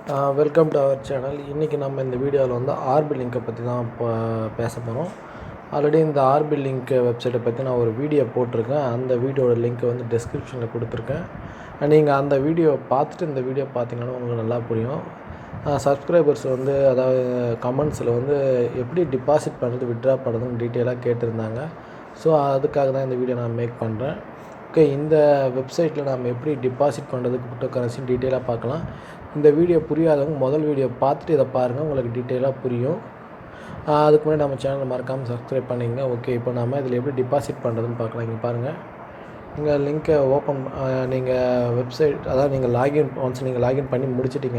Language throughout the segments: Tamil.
Welcome to our channel. இன்றைக்கி நம்ம இந்த வீடியோவில் வந்து ஆர்பிலிங்கை பற்றி தான் இப்போ பேச போகிறோம். ஆல்ரெடி இந்த ஆர்பிலிங்க் வெப்சைட்டை பற்றி நான் ஒரு வீடியோ போட்டிருக்கேன். அந்த வீடியோட லிங்க்கை வந்து டிஸ்கிரிப்ஷனில் கொடுத்துருக்கேன். நீங்கள் அந்த வீடியோ பார்த்துட்டு இந்த வீடியோ பார்த்தீங்கன்னா உங்களுக்கு நல்லா புரியும். சப்ஸ்கிரைபர்ஸ் வந்து அதாவது கமெண்ட்ஸில் வந்து எப்படி டிபாசிட் பண்ணுறது வித்ட்ரா பண்ணுறதுன்னு டீட்டெயிலாக கேட்டிருந்தாங்க. ஸோ அதுக்காக தான் இந்த வீடியோ நான் மேக் பண்ணுறேன். ஓகே, இந்த வெப்சைட்டில் நம்ம எப்படி டிபாசிட் பண்ணுறதுக்கு கிரிப்டோ கரன்சி டீட்டெயிலாக பார்க்கலாம். இந்த வீடியோ புரியாதவங்க முதல் வீடியோ பார்த்துட்டு இதை பாருங்கள், உங்களுக்கு டீட்டெயிலாக புரியும். அதுக்கு முன்னாடி நம்ம சேனலை மறக்காமல் சப்ஸ்கிரைப் பண்ணிங்க. ஓகே, இப்போ நம்ம இதில் எப்படி டிபாசிட் பண்ணுறதுன்னு பார்க்கலாம். இங்கே பாருங்கள், இங்கே லிங்க்கை ஓப்பன் நீங்கள் வெப்சைட் அதாவது நீங்கள் நீங்கள் லாகின் பண்ணி முடிச்சிட்டு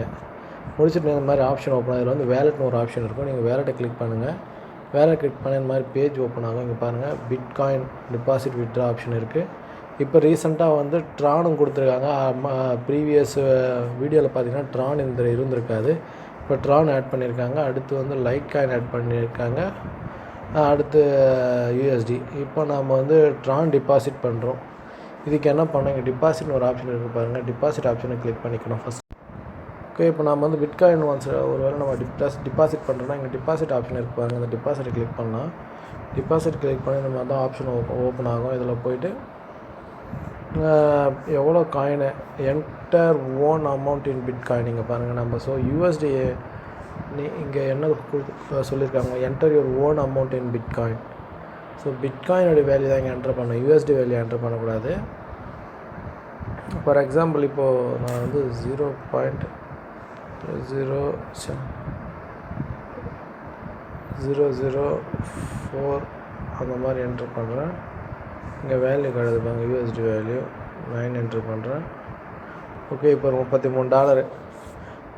இந்த மாதிரி ஆப்ஷன் ஓப்பன் ஆகும். இதில் வந்து வேலெட்னு ஒரு ஆப்ஷன் இருக்கும். நீங்கள் வேலெட்டை கிளிக் பண்ணுங்கள். வேலெட் கிளிக் பண்ணி இந்த மாதிரி பேஜ் ஓப்பன் ஆகும். இங்கே பாருங்கள், பிட்காயின் டிபாசிட் வித்ட்ரா ஆப்ஷன் இருக்குது. இப்போ ரீசெண்டாக வந்து ட்ரானும் கொடுத்துருக்காங்க. ப்ரீவியஸ் வீடியோவில் பார்த்தீங்கன்னா ட்ரான் இருந்திருக்காது. இப்போ ட்ரான் ஆட் பண்ணியிருக்காங்க. அடுத்து வந்து லைட் காயின் ஆட் பண்ணியிருக்காங்க. அடுத்து யூஎஸ்டி. இப்போ நம்ம வந்து ட்ரான் டிபாசிட் பண்ணுறோம். இதுக்கு என்ன பண்ணோம், இங்கே டிபாசிட்னு ஒரு ஆப்ஷன் இருக்குது பாருங்கள். டிபாசிட் ஆப்ஷனை கிளிக் பண்ணிக்கணும் ஃபஸ்ட். ஓகே, இப்போ நம்ம வந்து பிட்காயின் ஒரு வேளை நம்ம டிபாசிட் பண்ணுறோன்னா இங்கே டிபாசிட் ஆப்ஷன் இருக்குது பாருங்கள். இந்த டிபாசிட்டை கிளிக் பண்ணால் டிபாசிட் கிளிக் பண்ணி இந்த மாதிரி தான் ஆப்ஷன் ஓப்பன் ஆகும். இதில் போய்ட்டு எவ்வளோ coin enter own amount in bitcoin இங்கே பாருங்கள். நம்ம யூஎஸ்டி இங்கே என்ன சொல்லியிருக்காங்க, enter your own amount in bitcoin. பிட்காயினோட வேல்யூ தான் இங்கே என்டர் பண்ணணும், யூஎஸ்டி வேல்யூ என்டர் பண்ணக்கூடாது. ஃபார் எக்ஸாம்பிள் இப்போது நான் வந்து 0.004 அந்த மாதிரி என்டர் பண்ணுறேன். இங்கே வேல்யூ கிடையாதுப்பாங்க, யூஎஸ்டி வேல்யூ 9 என்ட்ரு பண்ணுறேன். ஓகே, இப்போ $33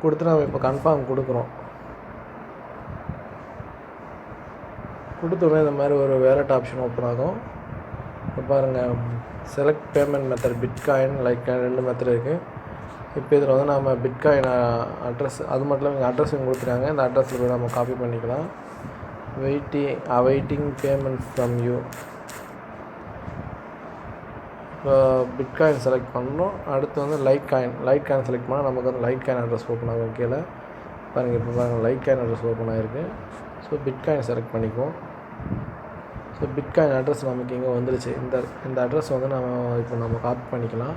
கொடுத்து நம்ம இப்போ கன்ஃபார்ம் கொடுக்குறோம். கொடுத்தோடனே இந்த மாதிரி ஒரு வேலட் ஆப்ஷன் ஓப்பன் ஆகும். இப்போ பாருங்கள், select payment method bitcoin light coin 2 method இருக்குது. இப்போ இதில் வந்து நம்ம பிட்காயின் அட்ரஸ் அது மட்டும் இங்கே அட்ரஸ் கொடுத்துருக்காங்க. இந்த அட்ரஸில் போய் நம்ம காப்பி பண்ணிக்கலாம். Awaiting payment from you. இப்போ பிட்காயின் செலக்ட் பண்ணணும். அடுத்து வந்து லைட் காயின் செலக்ட் பண்ணால் நமக்கு வந்து லைட் காயின் அட்ரஸ் ஓப்பன் ஆகும். கீழே பாருங்கள், இப்போ பாருங்கள் லைட் காயின் அட்ரஸ் ஓப்பன் ஆகிருக்கு. பிட்காயின் செலக்ட் பண்ணிக்குவோம். பிட்காயின் அட்ரஸ் நமக்கு இங்கே வந்துருச்சு. இந்த அட்ரஸ் வந்து நம்ம காப்பி பண்ணிக்கலாம்.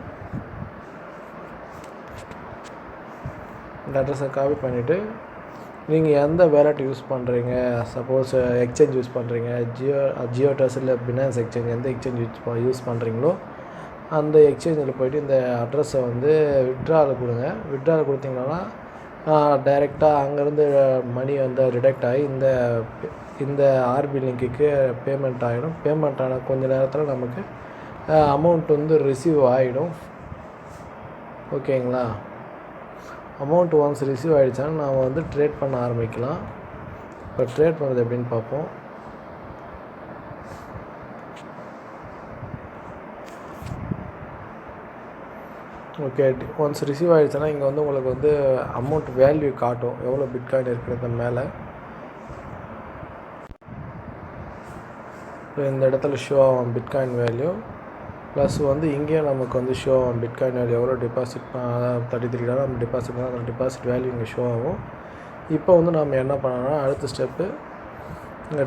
இந்த அட்ரஸை காப்பி பண்ணிவிட்டு நீங்கள் எந்த வேலட் யூஸ் பண்ணுறீங்க, சப்போஸ் எக்ஸ்சேஞ்ச் யூஸ் பண்ணுறீங்க, ஜியோ டஸ் இல்லை பினான்ஸ் எக்ஸ்சேஞ்ச், எந்த எக்ஸ்சேஞ்ச் யூஸ் பண்ணுறீங்களோ அந்த எக்ஸ்சேஞ்சில் போய்ட்டு இந்த அட்ரஸை வந்து வித்ட்ராவில் கொடுங்க. வித்ட்ராவில் கொடுத்தீங்கன்னா டைரெக்டாக அங்கேருந்து மணி வந்து ரிடக்ட் ஆகி இந்த ஆர்பிலிங்க்கு பேமெண்ட் ஆகிடும். பேமெண்ட் ஆன கொஞ்சம் நேரத்தில் நமக்கு அமௌண்ட் வந்து ரிசீவ் ஆகிடும். ஓகேங்களா? அமௌண்ட் ஒன்ஸ் ரிசீவ் ஆகிடுச்சான்னு நாம் வந்து ட்ரேட் பண்ண ஆரம்பிக்கலாம். இப்போ ட்ரேட் பண்ணுறது எப்படின்னு பார்ப்போம். ஓகே, ஒன்ஸ் ரிசீவ் ஆகிடுச்சுன்னா இங்கே வந்து உங்களுக்கு வந்து அமௌண்ட் வேல்யூ காட்டும், எவ்வளோ பிட்காயின் இருக்கிறது மேலே. இப்போ இந்த இடத்துல ஷோ ஆகும் பிட்காயின் வேல்யூ. ப்ளஸ் வந்து இங்கேயும் நமக்கு வந்து ஷோ ஆகும் பிட்காயின் வேல்யூ எவ்வளோ டிபாசிட் $33 நம்ம டிபாசிட் பண்ணால் அந்த டிபாசிட் வேல்யூ இங்கே ஷோ ஆகும். இப்போ வந்து நம்ம என்ன பண்ணோம்னா அடுத்த ஸ்டெப்பு இங்கே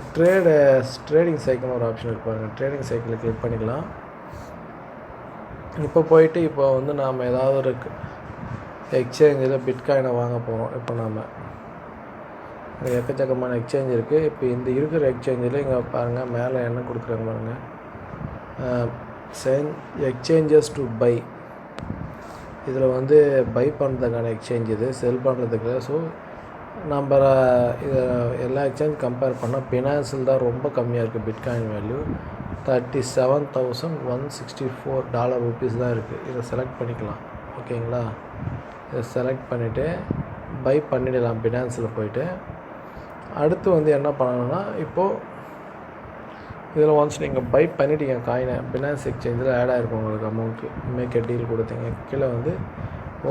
ட்ரேடிங் சைக்கிள்னு ஒரு ஆப்ஷன் இருப்பாங்க. ட்ரேடிங் சைக்கிளை கிளிக் பண்ணிக்கலாம். இப்போ போயிட்டு இப்போ வந்து நாம் ஏதாவது ஒரு எக்ஸ்சேஞ்சில் பிட்காயினை வாங்க போகிறோம். இப்போ நாம் எக்கச்சக்கமான எக்ஸ்சேஞ்ச் இருக்குது. இப்போ இந்த இருக்கிற எக்ஸ்சேஞ்சில் இங்கே பாருங்கள், மேலே என்ன கொடுக்குறாங்க பாருங்கள், எக்ஸ்சேஞ்சஸ் டு பை. இதில் வந்து பை பண்ணுறதுக்கான எக்ஸ்சேஞ்ச் இது, செல் பண்ணுறதுக்கு. ஸோ நம்ம இதை எல்லா எக்ஸ்சேஞ்ச் கம்பேர் பண்ணால் பினான்ஸில் தான் ரொம்ப கம்மியாக இருக்குது. பிட்காயின் வேல்யூ $37,164 தான் இருக்குது. இதை செலக்ட் பண்ணிக்கலாம். ஓகேங்களா? இதை செலக்ட் பண்ணிவிட்டு பை பண்ணிடலாம் பினான்ஸில் போய்ட்டு. அடுத்து வந்து என்ன பண்ணணும்னா இப்போது இதில் ஒன்ஸ் நீங்கள் பை பண்ணிட்டீங்க காயினை, பினான்ஸ் எக்ஸ்சேஞ்சில் ஆட் ஆகிருக்கும் உங்களுக்கு அமௌண்ட்டு. மேக் எ டீல் கொடுத்தீங்க, கீழே வந்து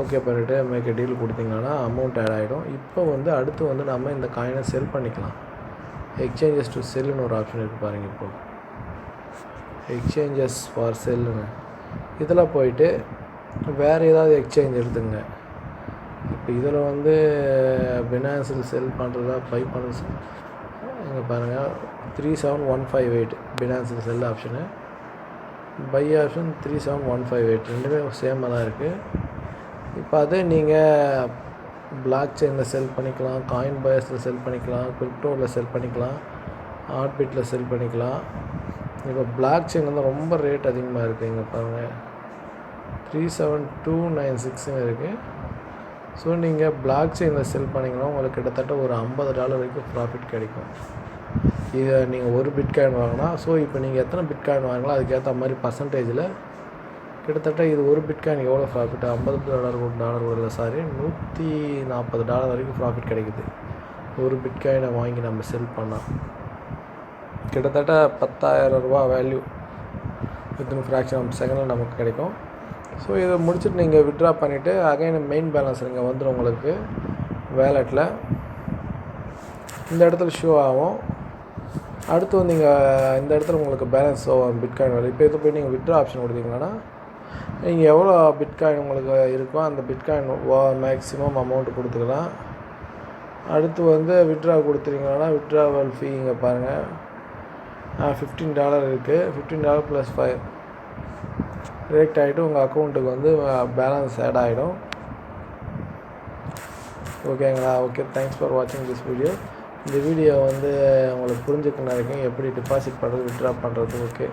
ஓகே பண்ணிவிட்டு மேக் எ டீல் கொடுத்தீங்கன்னா அமௌண்ட் ஆட் ஆகிடும். இப்போ வந்து அடுத்து வந்து நம்ம இந்த காயினை செல் பண்ணிக்கலாம். எக்ஸ்சேஞ்சஸ் டு செல்லுன்னு ஒரு ஆப்ஷன் இருக்குது பாருங்கள். இப்போது எக்ஸ்சேஞ்சஸ் ஃபார் செல்லுன்னு இதில் போயிட்டு வேறு ஏதாவது எக்ஸ்சேஞ்ச் எடுத்துங்க. இப்போ இதில் வந்து பினான்ஸில் செல் பண்ணுறதா பை பண்ணுறது இங்கே பாருங்கள் 37158 பினான்ஸில் செல் ஆப்ஷனு, பை ஆப்ஷன் 37158 ரெண்டுமே சேமாக தான் இருக்குது. இப்போ அதே நீங்கள் பிளாக் செயினில் செல் பண்ணிக்கலாம், காயின் பயஸில் செல் பண்ணிக்கலாம், கிரிப்டோவில் செல் பண்ணிக்கலாம், ஆர்பிட்டில் செல் பண்ணிக்கலாம். இப்போ பிளாக் செயின் வந்து ரொம்ப ரேட் அதிகமாக இருக்குது. இங்கே பாருங்கள் 37296 இருக்குது. ஸோ நீங்கள் பிளாக் செயினில் செல் பண்ணிங்கன்னா உங்களுக்கு கிட்டத்தட்ட ஒரு $50 வரைக்கும் ப்ராஃபிட் கிடைக்கும். இதை நீங்கள் ஒரு பிட்காயின் வாங்கினா, ஸோ இப்போ நீங்கள் எத்தனை பிட்காயின் வாங்கினா அதுக்கேற்ற மாதிரி பர்சன்டேஜில் கிட்டத்தட்ட இது ஒரு பிட்காயின் எவ்வளோ ப்ராஃபிட், $50 இல்லை சாரி $140 வரைக்கும் ப்ராஃபிட் கிடைக்குது. ஒரு பிட்காயினை வாங்கி நம்ம செல் பண்ணால் கிட்டத்தட்ட $10,000 வேல்யூ வித்தின் ஃப்ராக்ஷன் ஆஃப் செகண்டில் நமக்கு கிடைக்கும். ஸோ இதை முடிச்சுட்டு நீங்கள் வித்ட்ரா பண்ணிவிட்டு அகைன் மெயின் பேலன்ஸ் இங்கே வந்துடும் உங்களுக்கு வேலெட்டில் இந்த இடத்துல ஷோ ஆகும். அடுத்து வந்து நீங்கள் இந்த இடத்துல உங்களுக்கு பேலன்ஸ் பிட்காயின் வேல்யூ இப்போ இது போய் நீங்கள் வித்ட்ரா ஆப்ஷன் கொடுத்தீங்கன்னா நீங்கள் எவ்வளோ பிட்காயின் உங்களுக்கு இருக்கோ அந்த பிட்காயின் மேக்ஸிமம் அமௌண்ட்டு கொடுத்துக்கலாம். அடுத்து வந்து வித்ட்ரா கொடுத்துட்டீங்கன்னா வித்ட்ராவல் ஃபீ இங்கே பாருங்கள் $15 இருக்குது. $15 + 5 டிரெக்ட் ஆகிட்டு உங்கள் அக்கௌண்ட்டுக்கு வந்து பேலன்ஸ் ஆட் ஆகிடும். ஓகேங்களா? ஓகே, தேங்க்ஸ் ஃபார் வாட்சிங் திஸ் வீடியோ. இந்த வீடியோ வந்து உங்களுக்கு புரிஞ்சுக்கணும் நினைக்கிறேன், எப்படி டிபாசிட் பண்ணுறது வித்ட்ரா பண்ணுறது. ஓகே.